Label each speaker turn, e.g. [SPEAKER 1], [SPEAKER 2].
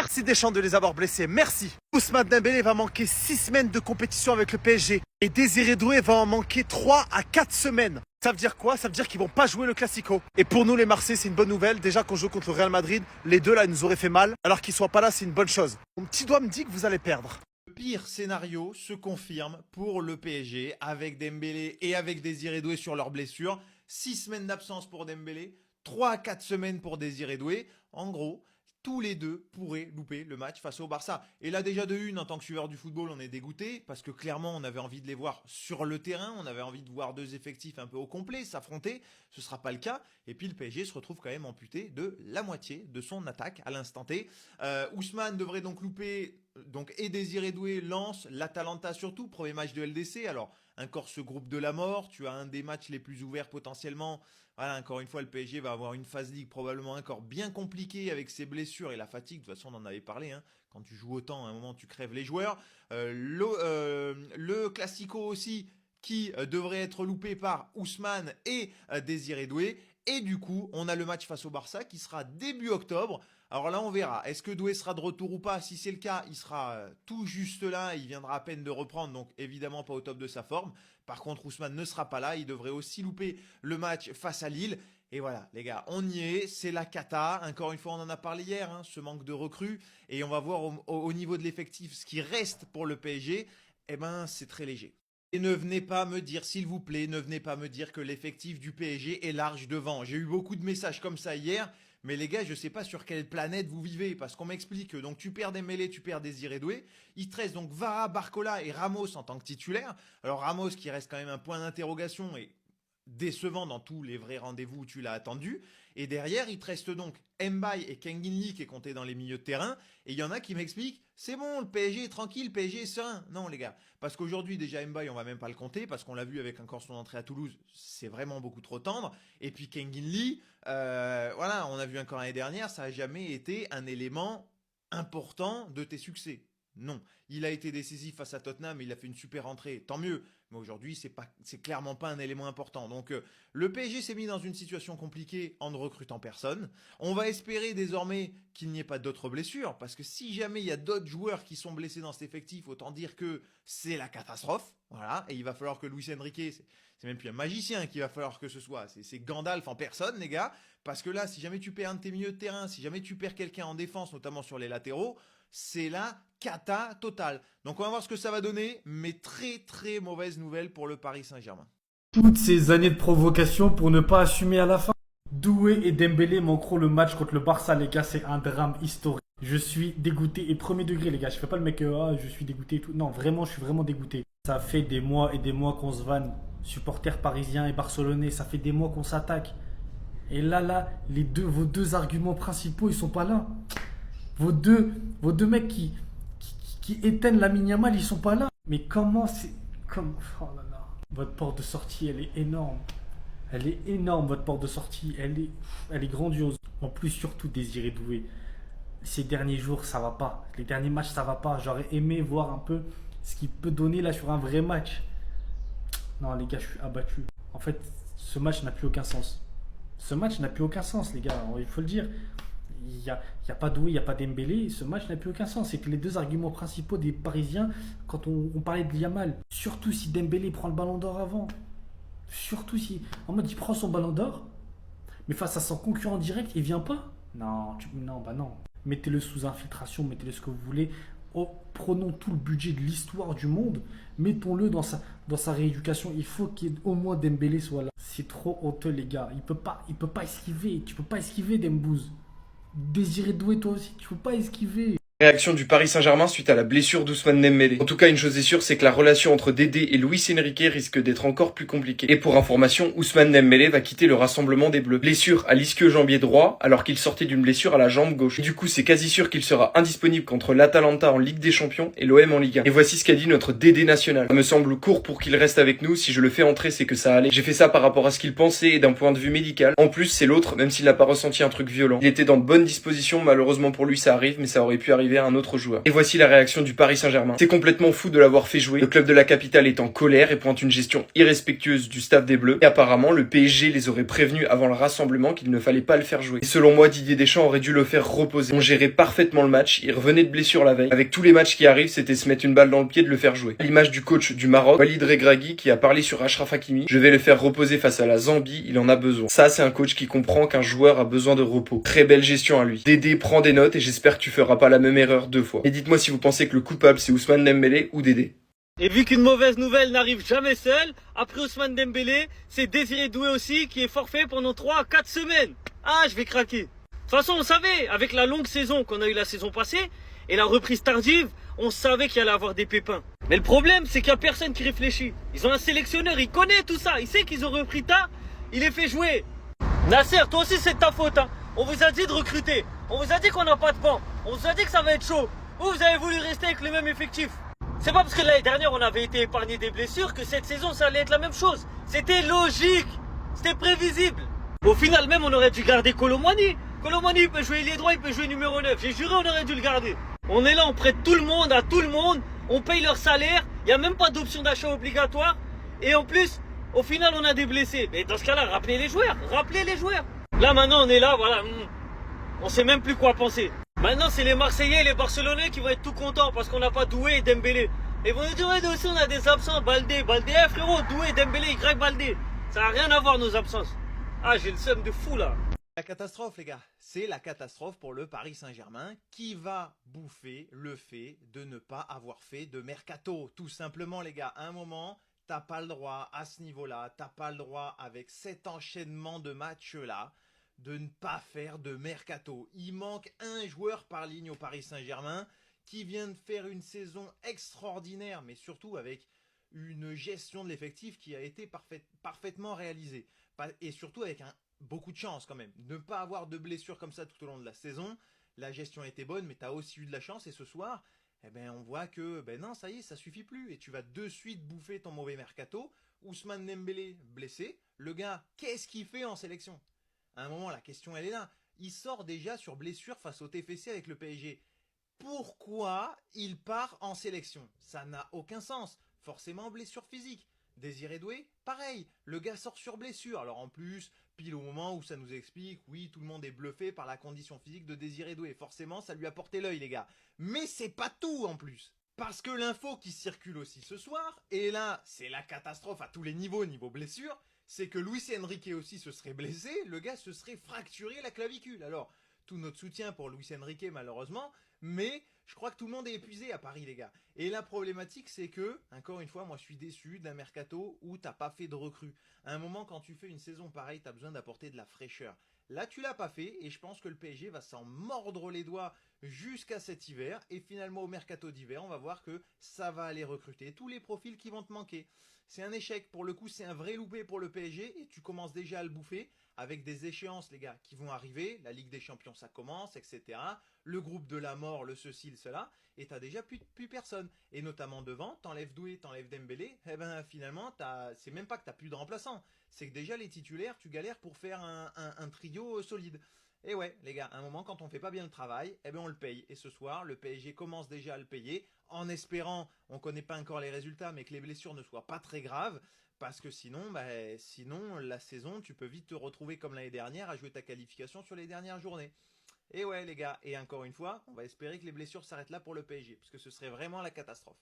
[SPEAKER 1] Merci Deschamps de les avoir blessés, merci. Ousmane Dembélé va manquer 6 semaines de compétition avec le PSG. Et Désiré Doué va en manquer 3 à 4 semaines. Ça veut dire quoi? Ça veut dire qu'ils vont pas jouer le Classico. Et pour nous les Marseillais, c'est une bonne nouvelle. Déjà qu'on joue contre le Real Madrid, les deux là, ils nous auraient fait mal. Alors qu'ils soient pas là, c'est une bonne chose. Mon petit doigt me dit que vous allez perdre.
[SPEAKER 2] Le pire scénario se confirme pour le PSG avec Dembélé et avec Désiré Doué sur leurs blessures. 6 semaines d'absence pour Dembélé, 3 à 4 semaines pour Désiré Doué. En gros, tous les deux pourraient louper le match face au Barça. Et là déjà de une, en tant que suiveur du football, on est dégoûté parce que clairement on avait envie de les voir sur le terrain, on avait envie de voir deux effectifs un peu au complet s'affronter, ce ne sera pas le cas. Et puis le PSG se retrouve quand même amputé de la moitié de son attaque à l'instant T. Ousmane devrait donc louper et Désiré Doué lance l'Atalanta surtout, premier match de LDC. Alors encore ce groupe de la mort, tu as un des matchs les plus ouverts potentiellement. Voilà, encore une fois, le PSG va avoir une phase Ligue probablement encore bien compliquée avec ses blessures et la fatigue. De toute façon, on en avait parlé. Quand tu joues autant, à un moment, tu crèves les joueurs. Le Classico aussi, qui devrait être loupé par Ousmane et Désiré Doué. Et du coup, on a le match face au Barça qui sera début octobre. Alors là, on verra. Est-ce que Doué sera de retour ou pas? Si c'est le cas, il sera tout juste là. Il viendra à peine de reprendre, donc évidemment pas au top de sa forme. Par contre, Ousmane ne sera pas là. Il devrait aussi louper le match face à Lille. Et voilà, les gars, on y est. C'est la cata. Encore une fois, on en a parlé hier, ce manque de recrues. Et on va voir au niveau de l'effectif ce qui reste pour le PSG. Eh ben, c'est très léger. Et ne venez pas me dire, s'il vous plaît, ne venez pas me dire que l'effectif du PSG est large devant. J'ai eu beaucoup de messages comme ça hier. Mais les gars, je sais pas sur quelle planète vous vivez, parce qu'on m'explique que donc tu perds Dembélé, tu perds Désiré Doué. Il te reste donc Vara, Barcola et Ramos en tant que titulaire. Alors Ramos qui reste quand même un point d'interrogation et décevant dans tous les vrais rendez-vous où tu l'as attendu. Et derrière, il te reste donc Mbaye et Kangin Lee qui est compté dans les milieux de terrain. Et il y en a qui m'expliquent, c'est bon, le PSG est tranquille, le PSG est serein. Non les gars, parce qu'aujourd'hui déjà Mbaye, on va même pas le compter, parce qu'on l'a vu avec encore son entrée à Toulouse, c'est vraiment beaucoup trop tendre. Et puis Kangin Lee, voilà, on a vu encore l'année dernière, ça n'a jamais été un élément important de tes succès. Non, il a été décisif face à Tottenham, il a fait une super entrée, tant mieux. Mais aujourd'hui, c'est clairement pas un élément important. Donc le PSG s'est mis dans une situation compliquée en ne recrutant personne. On va espérer désormais qu'il n'y ait pas d'autres blessures, parce que si jamais il y a d'autres joueurs qui sont blessés dans cet effectif, autant dire que c'est la catastrophe. Voilà, et il va falloir que Luis Enrique, c'est même plus un magicien qu'il va falloir que ce soit, c'est Gandalf en personne, les gars. Parce que là, si jamais tu perds un de tes milieux de terrain, si jamais tu perds quelqu'un en défense, notamment sur les latéraux, c'est la cata totale. Donc on va voir ce que ça va donner, mais très très mauvaise nouvelle pour le Paris Saint-Germain.
[SPEAKER 3] Toutes ces années de provocation pour ne pas assumer à la fin. Doué et Dembélé manqueront le match contre le Barça, les gars, c'est un drame historique. Je suis dégoûté et premier degré, les gars. Je fais pas le mec, je suis dégoûté et tout. Non, vraiment, je suis vraiment dégoûté. Ça fait des mois et des mois qu'on se vanne, supporters parisiens et barcelonais. Ça fait des mois qu'on s'attaque. Et là, vos deux arguments principaux, ils sont pas là. Vos deux mecs qui éteignent Lamine Yamal, ils sont pas là. Mais comment c'est... Oh là là. Votre porte de sortie, elle est énorme. Elle est énorme, votre porte de sortie. Elle est grandiose. En plus, surtout Désiré Doué. Ces derniers jours, ça va pas. Les derniers matchs, ça va pas. J'aurais aimé voir un peu ce qu'il peut donner là sur un vrai match. Non, les gars, je suis abattu. En fait, ce match n'a plus aucun sens. Ce match n'a plus aucun sens, les gars. Il faut le dire. Il n'y a pas Doué, il n'y a pas Dembélé. Ce match n'a plus aucun sens. C'est que les deux arguments principaux des Parisiens, quand on parlait de Yamal, surtout si Dembélé prend le ballon d'or avant, surtout si, en mode il prend son ballon d'or, mais face à son concurrent direct, il vient pas. Non, non. Mettez-le sous infiltration, mettez-le ce que vous voulez. Oh, prenons tout le budget de l'histoire du monde, mettons-le dans sa rééducation. Il faut qu'au moins Dembélé soit là. C'est trop honteux, les gars. Il peut pas esquiver. Tu peux pas esquiver Dembouz. Désiré Doué, toi aussi, tu peux pas esquiver.
[SPEAKER 4] Réaction du Paris Saint-Germain suite à la blessure d'Ousmane Dembélé. En tout cas, une chose est sûre, c'est que la relation entre Dédé et Luis Enrique risque d'être encore plus compliquée. Et pour information, Ousmane Dembélé va quitter le rassemblement des Bleus. Blessure à l'ischio-jambier droit, alors qu'il sortait d'une blessure à la jambe gauche. Et du coup, c'est quasi sûr qu'il sera indisponible contre l'Atalanta en Ligue des Champions et l'OM en Ligue 1. Et voici ce qu'a dit notre Dédé national. Ça me semble court pour qu'il reste avec nous. Si je le fais entrer, c'est que ça allait. J'ai fait ça par rapport à ce qu'il pensait et d'un point de vue médical. En plus, c'est l'autre, même s'il n'a pas ressenti un truc violent. Il était dans de bonnes dispositions. Malheureusement pour lui, ça arrive, mais ça aurait pu arriver l'arrivée à un autre joueur. Et voici la réaction du Paris Saint-Germain. C'est complètement fou de l'avoir fait jouer. Le club de la capitale est en colère et pointe une gestion irrespectueuse du staff des Bleus. Et apparemment, le PSG les aurait prévenus avant le rassemblement qu'il ne fallait pas le faire jouer. Et selon moi, Didier Deschamps aurait dû le faire reposer. On gérait parfaitement le match, il revenait de blessure la veille. Avec tous les matchs qui arrivent, c'était se mettre une balle dans le pied de le faire jouer. À l'image du coach du Maroc, Walid Regragui, qui a parlé sur Achraf Hakimi, je vais le faire reposer face à la Zambie, il en a besoin. Ça, c'est un coach qui comprend qu'un joueur a besoin de repos. Très belle gestion à lui. Dédé prend des notes et j'espère que tu feras pas la même erreur 2 fois. Et dites-moi si vous pensez que le coupable c'est Ousmane Dembélé ou Dédé.
[SPEAKER 5] Et vu qu'une mauvaise nouvelle n'arrive jamais seule, après Ousmane Dembélé, c'est Désiré Doué aussi qui est forfait pendant 3 à 4 semaines. Ah, je vais craquer. De toute façon, on savait, avec la longue saison qu'on a eu la saison passée et la reprise tardive, on savait qu'il allait avoir des pépins. Mais le problème, c'est qu'il n'y a personne qui réfléchit. Ils ont un sélectionneur, il connaît tout ça, il sait qu'ils ont repris tard, il les fait jouer. Nasser, toi aussi c'est de ta faute, hein. On vous a dit de recruter, on vous a dit qu'on n'a pas de banc, on vous a dit que ça va être chaud. Vous avez voulu rester avec le même effectif. C'est pas parce que l'année dernière on avait été épargné des blessures que cette saison ça allait être la même chose. C'était logique, c'était prévisible. Au final même on aurait dû garder Kolo Muani. Kolo Muani il peut jouer ailier droit, il peut jouer numéro 9. J'ai juré on aurait dû le garder. On est là, on prête tout le monde à tout le monde, on paye leur salaire, il n'y a même pas d'option d'achat obligatoire. Et en plus, au final on a des blessés. Mais dans ce cas-là, rappelez les joueurs, rappelez les joueurs. Là maintenant on est là, voilà, on sait même plus quoi penser. Maintenant c'est les Marseillais et les Barcelonais qui vont être tout contents parce qu'on n'a pas Doué et Dembélé. Et ils vont nous dire ouais, nous aussi on a des absents, Baldé, frérot, Doué, Dembélé, Y Baldé. Ça n'a rien à voir nos absences. Ah j'ai le seum de fou là.
[SPEAKER 2] La catastrophe, les gars, c'est la catastrophe pour le Paris Saint-Germain qui va bouffer le fait de ne pas avoir fait de mercato. Tout simplement, les gars, à un moment, t'as pas le droit à ce niveau-là, t'as pas le droit avec cet enchaînement de matchs-là de ne pas faire de mercato. Il manque un joueur par ligne au Paris Saint-Germain qui vient de faire une saison extraordinaire, mais surtout avec une gestion de l'effectif qui a été parfaitement réalisée. Et surtout avec beaucoup de chance quand même. Ne pas avoir de blessures comme ça tout au long de la saison. La gestion était bonne, mais tu as aussi eu de la chance. Et ce soir, eh ben, on voit que non, ça y est, ça suffit plus. Et tu vas de suite bouffer ton mauvais mercato. Ousmane Dembélé blessé. Le gars, qu'est-ce qu'il fait en sélection? À un moment, la question, elle est là. Il sort déjà sur blessure face au TFC avec le PSG. Pourquoi il part en sélection? Ça n'a aucun sens. Forcément, blessure physique. Désiré Doué, pareil, le gars sort sur blessure. Alors en plus, pile au moment où ça nous explique, oui, tout le monde est bluffé par la condition physique de Désiré Doué. Forcément, ça lui a porté l'œil, les gars. Mais c'est pas tout en plus. Parce que l'info qui circule aussi ce soir, et là, c'est la catastrophe à tous les niveaux, niveau blessure, c'est que Luis Enrique aussi se serait blessé, le gars se serait fracturé la clavicule. Alors, tout notre soutien pour Luis Enrique malheureusement, mais je crois que tout le monde est épuisé à Paris, les gars. Et la problématique, c'est que, encore une fois, moi je suis déçu d'un mercato où t'as pas fait de recrue. À un moment, quand tu fais une saison pareille, t'as besoin d'apporter de la fraîcheur. Là, tu l'as pas fait, et je pense que le PSG va s'en mordre les doigts jusqu'à cet hiver. Et finalement, au mercato d'hiver, on va voir que ça va aller recruter tous les profils qui vont te manquer. C'est un échec, pour le coup, c'est un vrai loupé pour le PSG, et tu commences déjà à le bouffer avec des échéances, les gars, qui vont arriver. La Ligue des Champions, ça commence, etc. Le groupe de la mort, le ceci, le cela, et t'as déjà plus personne. Et notamment devant, t'enlèves Doué, t'enlèves Dembélé, et ben finalement, c'est même pas que t'as plus de remplaçants, c'est que déjà les titulaires, tu galères pour faire un trio solide. Et ouais, les gars, à un moment, quand on fait pas bien le travail, eh ben on le paye. Et ce soir, le PSG commence déjà à le payer, en espérant, on connaît pas encore les résultats, mais que les blessures ne soient pas très graves, parce que sinon, sinon, la saison, tu peux vite te retrouver comme l'année dernière à jouer ta qualification sur les dernières journées. Et ouais, les gars, et encore une fois, on va espérer que les blessures s'arrêtent là pour le PSG, parce que ce serait vraiment la catastrophe.